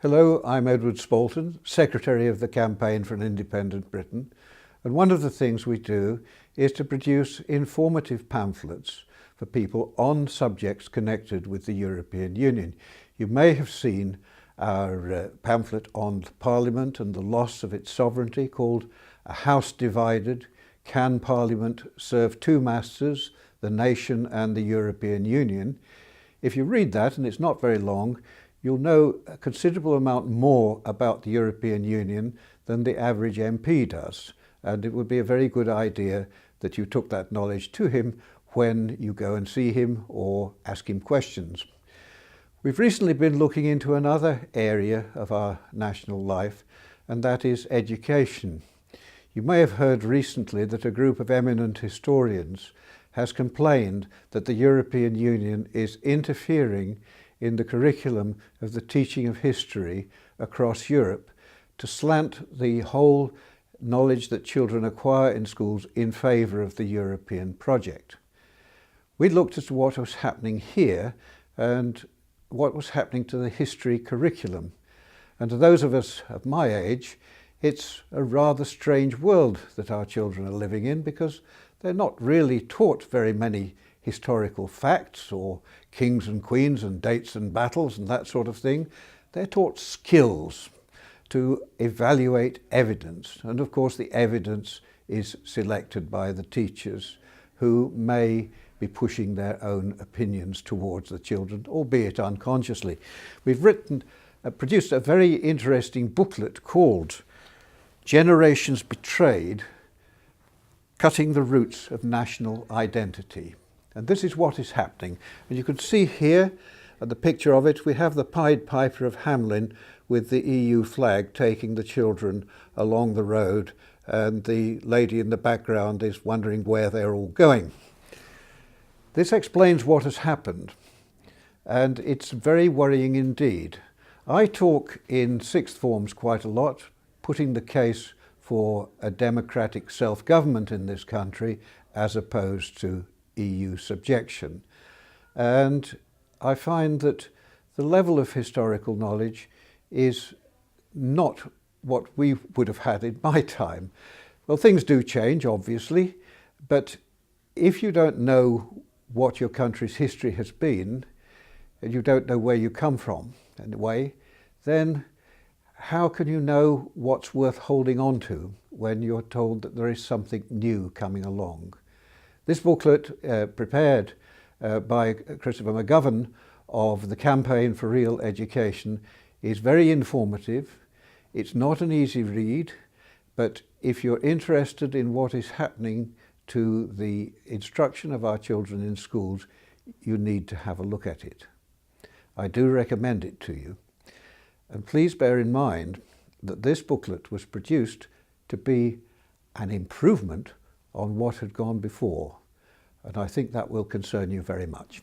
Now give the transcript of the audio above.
Hello, I'm Edward Spalton, Secretary of the Campaign for an Independent Britain, and one of the things we do is to produce informative pamphlets for people on subjects connected with the European Union. You may have seen our pamphlet on Parliament and the loss of its sovereignty called A House Divided, Can Parliament Serve Two Masters, the Nation and the European Union? If you read that, and it's not very long, you'll know a considerable amount more about the European Union than the average MP does. And it would be a very good idea that you took that knowledge to him when you go and see him or ask him questions. We've recently been looking into another area of our national life, and that is education. You may have heard recently that a group of eminent historians has complained that the European Union is interfering in the curriculum of the teaching of history across Europe to slant the whole knowledge that children acquire in schools in favour of the European project. We looked at what was happening here and what was happening to the history curriculum. And to those of us of my age, it's a rather strange world that our children are living in, because they're not really taught very many historical facts or kings and queens and dates and battles and that sort of thing. They're taught skills to evaluate evidence. And of course the evidence is selected by the teachers, who may be pushing their own opinions towards the children, albeit unconsciously. We've produced a very interesting booklet called Generations Betrayed, Cutting the Roots of National Identity. And this is what is happening. And you can see here at the picture of it, we have the Pied Piper of Hamelin with the EU flag taking the children along the road, and the lady in the background is wondering where they're all going. This explains what has happened, and it's very worrying indeed. I talk in sixth forms quite a lot, putting the case for a democratic self-government in this country as opposed to EU subjection. And I find that the level of historical knowledge is not what we would have had in my time. Well, things do change, obviously, but if you don't know what your country's history has been, and you don't know where you come from, in a way, then how can you know what's worth holding on to when you're told that there is something new coming along? This booklet, prepared by Christopher McGovern of the Campaign for Real Education, is very informative. It's not an easy read, but if you're interested in what is happening to the instruction of our children in schools, you need to have a look at it. I do recommend it to you. And please bear in mind that this booklet was produced to be an improvement on what had gone before. And I think that will concern you very much.